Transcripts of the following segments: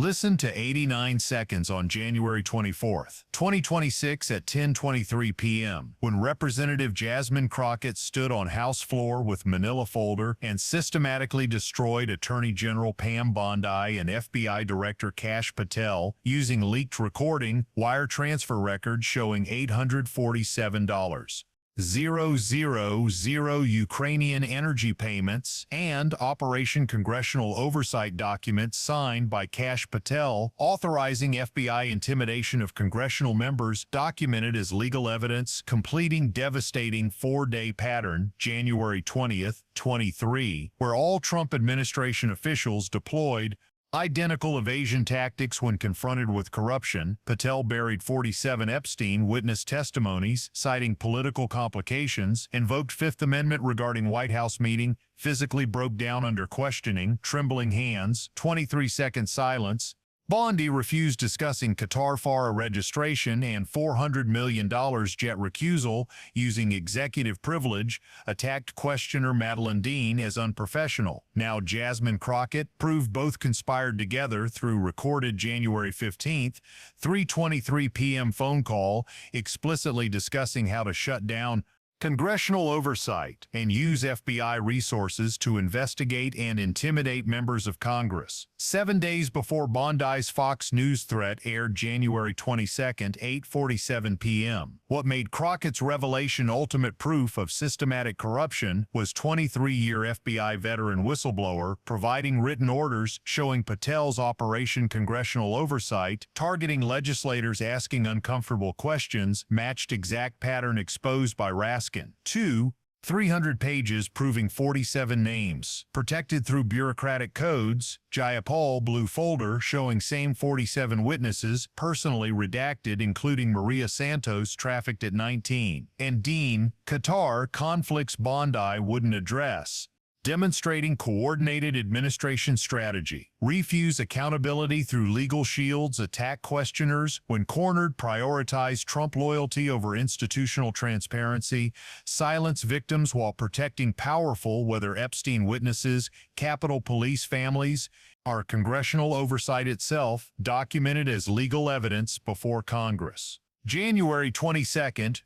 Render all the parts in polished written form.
Listen to 89 seconds on January 24, 2026 at 10:23 p.m. when Representative Jasmine Crockett stood on House floor with manila folder and systematically destroyed Attorney General Pam Bondi and FBI Director Kash Patel using leaked recording, wire transfer records showing $847,000. 000 Ukrainian energy payments, and Operation Congressional Oversight documents signed by Kash Patel authorizing FBI intimidation of congressional members documented as legal evidence, completing devastating four-day pattern, January 20th, 23, where all Trump administration officials deployed identical evasion tactics when confronted with corruption. Patel buried 47 Epstein witness testimonies, citing political complications, invoked Fifth Amendment regarding White House meeting, physically broke down under questioning, trembling hands, 23-second silence. Bondi refused discussing Qatar FARA registration and $400 million jet recusal using executive privilege, attacked questioner Madeleine Dean as unprofessional. Now Jasmine Crockett proved both conspired together through recorded January 15th, 3:23 p.m. phone call explicitly discussing how to shut down Congressional Oversight and use FBI resources to investigate and intimidate members of Congress. 7 days before Bondi's Fox News threat aired January 22, 8:47 p.m. What made Crockett's revelation ultimate proof of systematic corruption was 23-year FBI veteran Whistleblower providing written orders showing Patel's Operation Congressional Oversight, targeting legislators asking uncomfortable questions, matched exact pattern exposed by Raskin. 2. 300 pages proving 47 names. Protected through bureaucratic codes, Jayapal blue folder showing same 47 witnesses, personally redacted including Maria Santos trafficked at 19. And Dean, Qatar conflicts Bondi wouldn't address. Demonstrating coordinated administration strategy. Refuse accountability through legal shields, attack questioners, when cornered prioritize Trump loyalty over institutional transparency, silence victims while protecting powerful, whether Epstein witnesses, Capitol Police families, our congressional oversight itself, documented as legal evidence before Congress. January 22,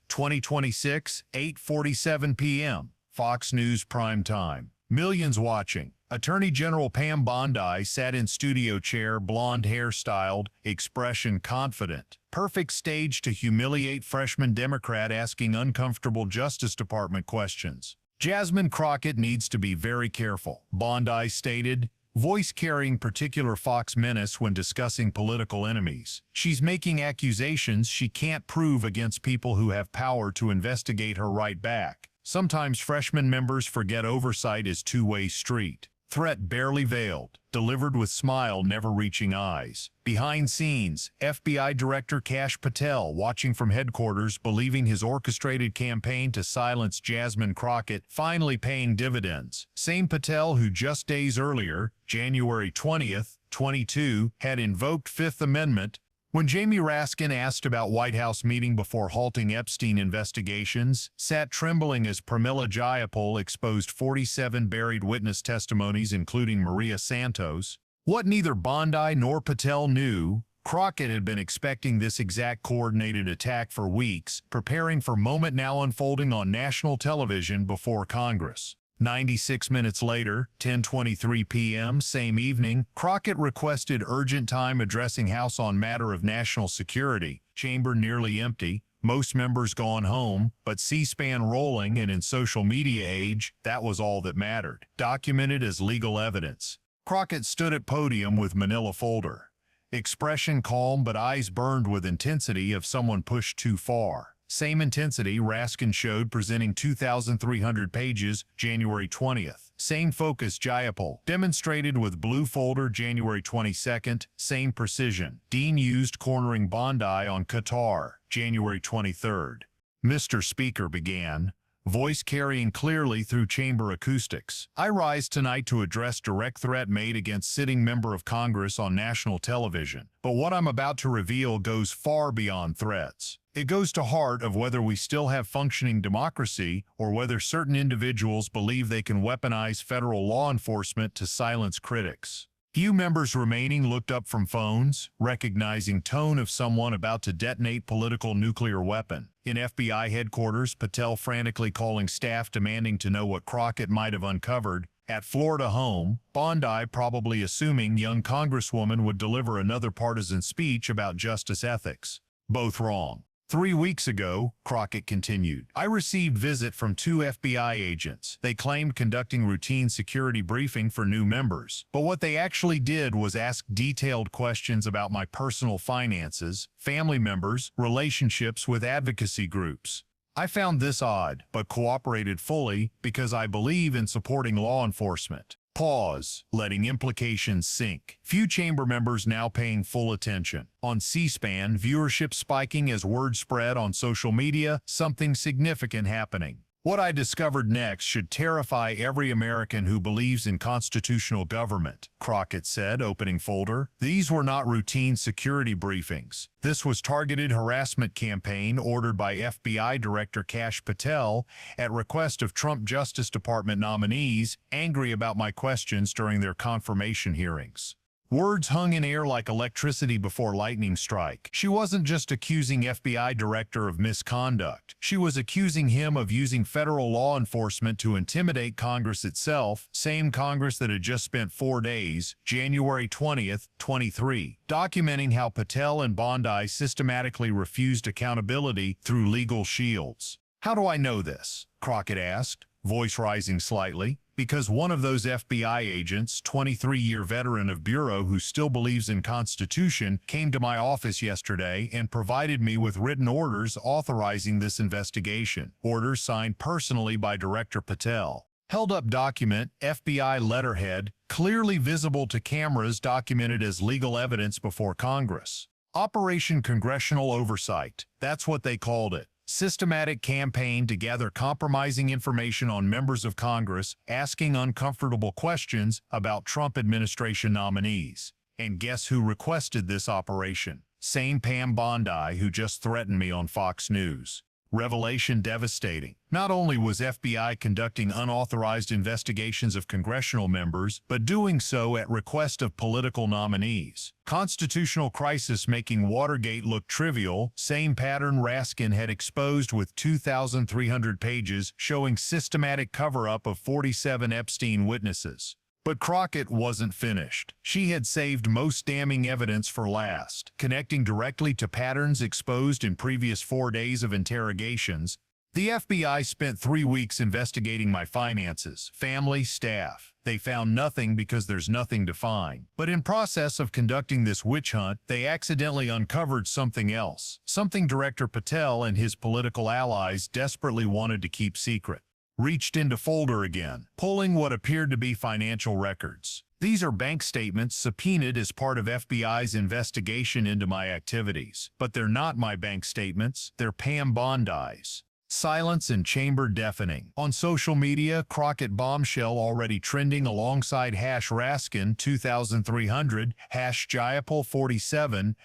2026, 8:47 p.m. Fox News Prime Time. Millions watching. Attorney General Pam Bondi sat in studio chair, blonde hair styled, expression confident. Perfect stage to humiliate freshman Democrat asking uncomfortable Justice Department questions. Jasmine Crockett needs to be very careful, Bondi stated, voice carrying particular Fox menace when discussing political enemies. She's making accusations she can't prove against people who have power to investigate her right back. Sometimes freshman members forget oversight is two-way street. Threat barely veiled, delivered with smile never reaching eyes. Behind scenes, FBI Director Kash Patel watching from headquarters believing his orchestrated campaign to silence Jasmine Crockett finally paying dividends. Same Patel who just days earlier, January 20th, 22, had invoked Fifth Amendment. When Jamie Raskin asked about White House meeting before halting Epstein investigations, sat trembling as Pramila Jayapal exposed 47 buried witness testimonies including Maria Santos. What neither Bondi nor Patel knew, Crockett had been expecting this exact coordinated attack for weeks, preparing for moment now unfolding on national television before Congress. 96 minutes later, 10:23 p.m. same evening, Crockett requested urgent time addressing House on matter of national security. Chamber nearly empty, most members gone home, but C-SPAN rolling, and in social media age, that was all that mattered. Documented as legal evidence. Crockett stood at podium with manila folder. Expression calm but eyes burned with intensity of someone pushed too far. Same intensity Raskin showed presenting 2,300 pages, January 20th. Same focus Jayapal demonstrated with blue folder January 22nd, same precision. Dean used cornering Bondi on Qatar, January 23rd. Mr. Speaker began, voice carrying clearly through chamber acoustics. I rise tonight to address direct threat made against sitting member of Congress on national television. But what I'm about to reveal goes far beyond threats. It goes to heart of whether we still have functioning democracy or whether certain individuals believe they can weaponize federal law enforcement to silence critics. Few members remaining looked up from phones, recognizing tone of someone about to detonate political nuclear weapon. In FBI headquarters, Patel frantically calling staff demanding to know what Crockett might have uncovered. At Florida home, Bondi probably assuming young Congresswoman would deliver another partisan speech about justice ethics. Both wrong. 3 weeks ago, Crockett continued, I received visit from 2 FBI agents. They claimed conducting routine security briefing for new members. But what they actually did was ask detailed questions about my personal finances, family members, relationships with advocacy groups. I found this odd, but cooperated fully because I believe in supporting law enforcement. Pause, letting implications sink. Few chamber members now paying full attention. On C-SPAN, viewership spiking as word spread on social media, something significant happening. What I discovered next should terrify every American who believes in constitutional government, Crockett said, opening folder. These were not routine security briefings. This was targeted harassment campaign ordered by FBI Director Kash Patel at request of Trump Justice Department nominees angry about my questions during their confirmation hearings. Words hung in air like electricity before lightning strike. She wasn't just accusing FBI director of misconduct. She was accusing him of using federal law enforcement to intimidate Congress itself, same Congress that had just spent 4 days, January 20th, 23, documenting how Patel and Bondi systematically refused accountability through legal shields. How do I know this? Crockett asked, voice rising slightly. Because one of those FBI agents, 23-year veteran of Bureau who still believes in Constitution, came to my office yesterday and provided me with written orders authorizing this investigation. Orders signed personally by Director Patel. Held up document, FBI letterhead, clearly visible to cameras documented as legal evidence before Congress. Operation Congressional Oversight, that's what they called it. Systematic campaign to gather compromising information on members of Congress asking uncomfortable questions about Trump administration nominees. And guess who requested this operation? Same Pam Bondi who just threatened me on Fox News. Revelation devastating. Not only was FBI conducting unauthorized investigations of congressional members, but doing so at request of political nominees. Constitutional crisis making Watergate look trivial, same pattern Raskin had exposed with 2,300 pages showing systematic cover-up of 47 Epstein witnesses. But Crockett wasn't finished. She had saved most damning evidence for last, connecting directly to patterns exposed in previous 4 days of interrogations. The FBI spent 3 weeks investigating my finances, family, staff. They found nothing because there's nothing to find. But in process of conducting this witch hunt, they accidentally uncovered something else, something Director Patel and his political allies desperately wanted to keep secret. Reached into folder again, pulling what appeared to be financial records. These are bank statements subpoenaed as part of FBI's investigation into my activities. But they're not my bank statements, they're Pam Bondi's. Silence and chamber deafening. On social media, Crockett bombshell already trending alongside #Raskin 2300, #Jayapal 47,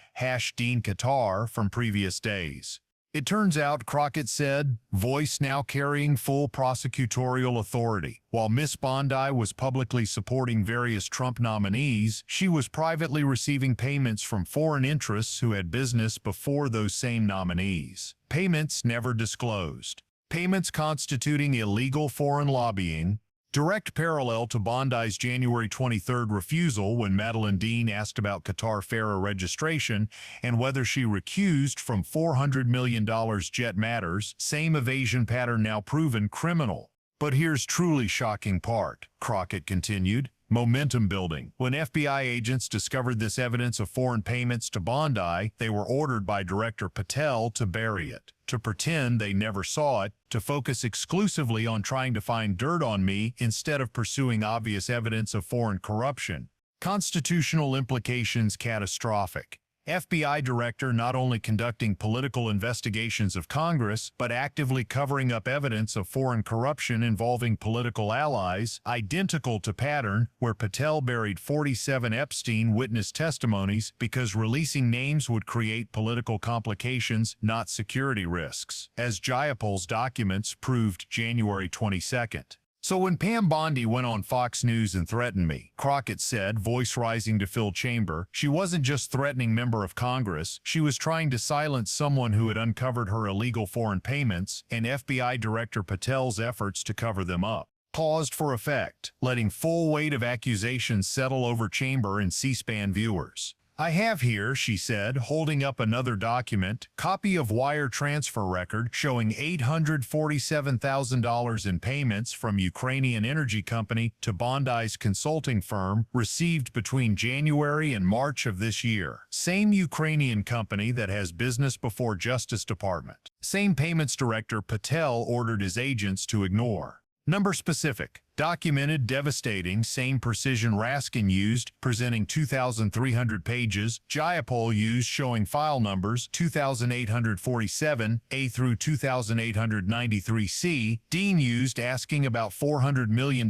#Dean Qatar from previous days. It turns out, Crockett said, voice now carrying full prosecutorial authority. While Miss Bondi was publicly supporting various Trump nominees, she was privately receiving payments from foreign interests who had business before those same nominees. Payments never disclosed. Payments constituting illegal foreign lobbying. Direct parallel to Bondi's January 23rd refusal when Madeleine Dean asked about Qatar FARA registration and whether she recused from $400 million jet matters, same evasion pattern now proven criminal. But here's truly shocking part, Crockett continued. Momentum building. When FBI agents discovered this evidence of foreign payments to Bondi, they were ordered by Director Patel to bury it, to pretend they never saw it, to focus exclusively on trying to find dirt on me instead of pursuing obvious evidence of foreign corruption. Constitutional implications catastrophic. FBI director not only conducting political investigations of Congress, but actively covering up evidence of foreign corruption involving political allies, identical to pattern where Patel buried 47 Epstein witness testimonies because releasing names would create political complications, not security risks, as Jayapal's documents proved January 22nd. So when Pam Bondi went on Fox News and threatened me, Crockett said, voice rising to fill chamber, she wasn't just threatening member of Congress, she was trying to silence someone who had uncovered her illegal foreign payments and FBI Director Patel's efforts to cover them up. Paused for effect, letting full weight of accusations settle over chamber and C-SPAN viewers. I have here, she said, holding up another document, copy of wire transfer record showing $847,000 in payments from Ukrainian energy company to Bondi's consulting firm received between January and March of this year. Same Ukrainian company that has business before Justice Department. Same payments director Patel ordered his agents to ignore. Number specific. Documented, devastating, same precision Raskin used, presenting 2,300 pages, Jayapal used showing file numbers 2,847 A through 2,893 C, Dean used asking about $400 million,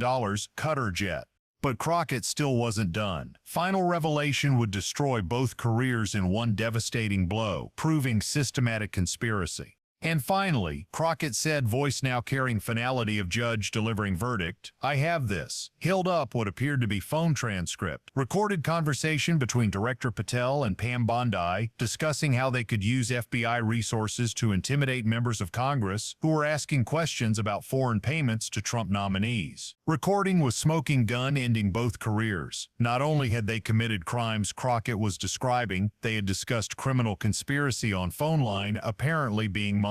Cutter jet. But Crockett still wasn't done. Final revelation would destroy both careers in one devastating blow, proving systematic conspiracy. And finally, Crockett said, voice now carrying finality of judge delivering verdict, I have this. Held up what appeared to be phone transcript. Recorded conversation between Director Patel and Pam Bondi discussing how they could use FBI resources to intimidate members of Congress who were asking questions about foreign payments to Trump nominees. Recording was smoking gun ending both careers. Not only had they committed crimes Crockett was describing, they had discussed criminal conspiracy on phone line apparently being monitored.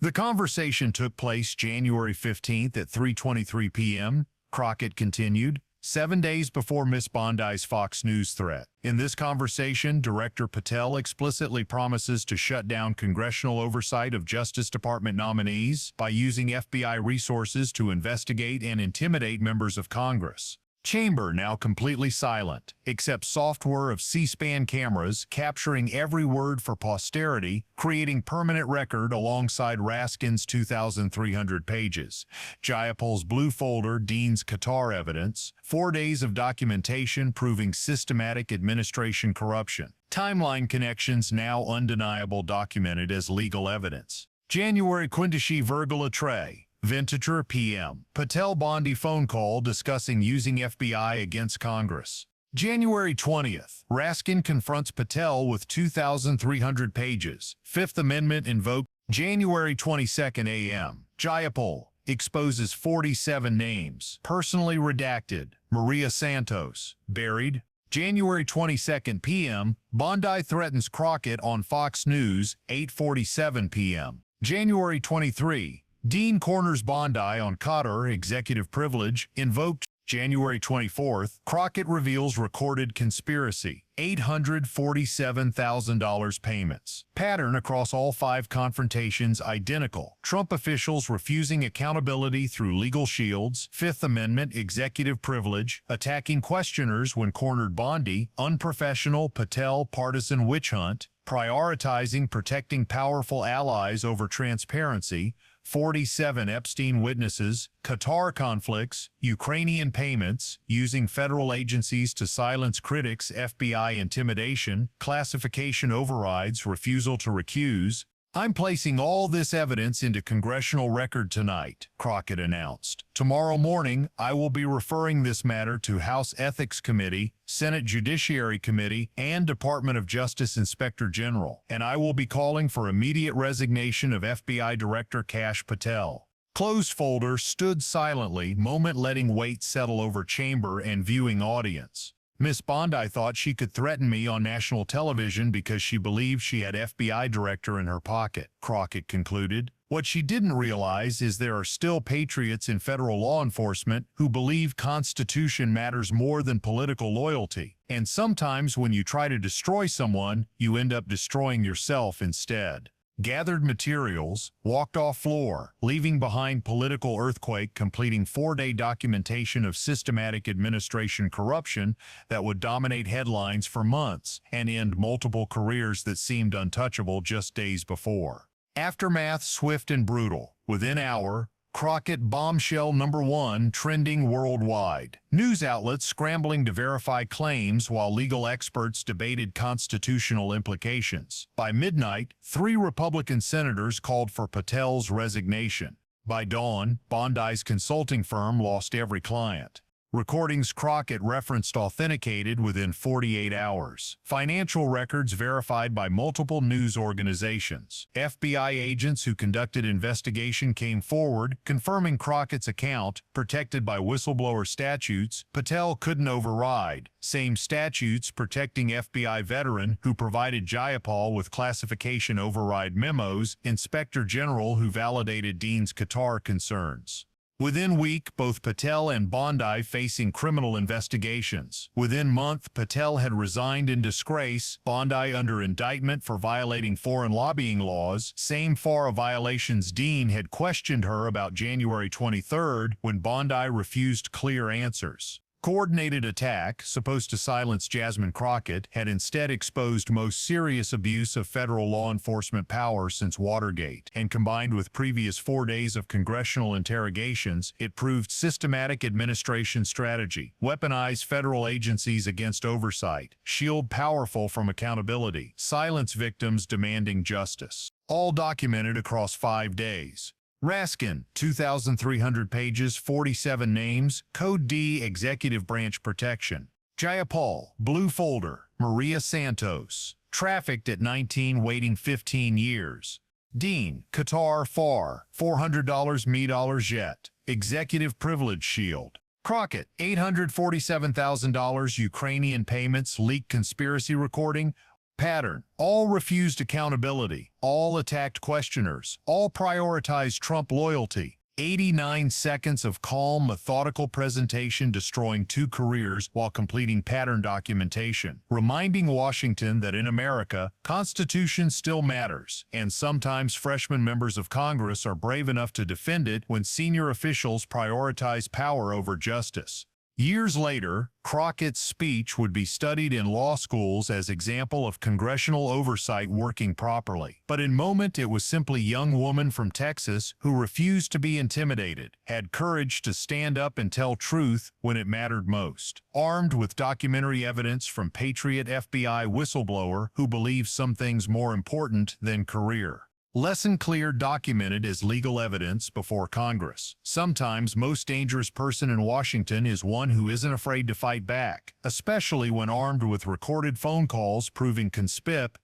The conversation took place January 15th at 3:23 p.m., Crockett continued, 7 days before Miss Bondi's Fox News threat. In this conversation, Director Patel explicitly promises to shut down congressional oversight of Justice Department nominees by using FBI resources to investigate and intimidate members of Congress. Chamber now completely silent, except software of C-SPAN cameras capturing every word for posterity, creating permanent record alongside Raskin's 2,300 pages. Jayapal's blue folder, Dean's Qatar evidence, 4 days of documentation proving systematic administration corruption. Timeline connections now undeniable documented as legal evidence. January Quintishi Tray. Vintager PM. Patel-Bondi phone call discussing using FBI against Congress. January 20th. Raskin confronts Patel with 2,300 pages. Fifth Amendment invoked. January 22nd a.m. Jayapal exposes 47 names. Personally redacted. Maria Santos. Buried. January 22nd p.m. Bondi threatens Crockett on Fox News. 8:47 p.m. January 23. Dean corners Bondi on Qatar executive privilege, invoked. January 24th, Crockett reveals recorded conspiracy, $847,000 payments. Pattern across all 5 confrontations identical. Trump officials refusing accountability through legal shields, Fifth Amendment executive privilege, attacking questioners when cornered Bondi, unprofessional Patel partisan witch hunt, prioritizing protecting powerful allies over transparency, 47 Epstein witnesses, Qatar conflicts, Ukrainian payments, using federal agencies to silence critics, FBI intimidation, classification overrides, refusal to recuse. I'm placing all this evidence into congressional record tonight, Crockett announced. Tomorrow morning, I will be referring this matter to House Ethics Committee, Senate Judiciary Committee, and Department of Justice Inspector General, and I will be calling for immediate resignation of FBI Director Kash Patel. Closed folder stood silently, moment letting weight settle over chamber and viewing audience. Miss Bondi thought she could threaten me on national television because she believed she had FBI director in her pocket, Crockett concluded. What she didn't realize is there are still patriots in federal law enforcement who believe Constitution matters more than political loyalty. And sometimes when you try to destroy someone, you end up destroying yourself instead. Gathered materials, walked off floor, leaving behind political earthquake, completing 4-day documentation of systematic administration corruption that would dominate headlines for months and end multiple careers that seemed untouchable just days before. Aftermath swift and brutal. Within hour, Crockett bombshell #1 trending worldwide. News outlets scrambling to verify claims while legal experts debated constitutional implications. By midnight, 3 Republican senators called for Patel's resignation. By dawn, Bondi's consulting firm lost every client. Recordings Crockett referenced authenticated within 48 hours. Financial records verified by multiple news organizations. FBI agents who conducted investigation came forward, confirming Crockett's account, protected by whistleblower statutes, Patel couldn't override. Same statutes protecting FBI veteran who provided Jayapal with classification override memos, Inspector General who validated Dean's Qatar concerns. Within week, both Patel and Bondi facing criminal investigations. Within month, Patel had resigned in disgrace, Bondi under indictment for violating foreign lobbying laws, same FARA violations. Dean had questioned her about January 23 when Bondi refused clear answers. Coordinated attack, supposed to silence Jasmine Crockett, had instead exposed most serious abuse of federal law enforcement power since Watergate, and combined with previous 4 days of congressional interrogations, it proved systematic administration strategy. Weaponize federal agencies against oversight, shield powerful from accountability, silence victims demanding justice. All documented across 5 days. Raskin, 2,300 pages, 47 names, Code D, Executive Branch Protection. Jayapal, Blue Folder, Maria Santos, trafficked at 19, waiting 15 years. Dean, Qatar, FAR, $400 me jet, Executive Privilege Shield. Crockett, $847,000 Ukrainian payments, leaked conspiracy recording. Pattern. All refused accountability. All attacked questioners. All prioritized Trump loyalty. 89 seconds of calm, methodical presentation destroying 2 careers while completing pattern documentation, reminding Washington that in America, Constitution still matters, and sometimes freshman members of Congress are brave enough to defend it when senior officials prioritize power over justice. Years later, Crockett's speech would be studied in law schools as example of congressional oversight working properly. But in moment it was simply young woman from Texas who refused to be intimidated, had courage to stand up and tell truth when it mattered most. Armed with documentary evidence from patriot FBI whistleblower who believes some things more important than career. Lesson clear, documented as legal evidence before Congress. Sometimes most dangerous person in Washington is one who isn't afraid to fight back, especially when armed with recorded phone calls proving conspip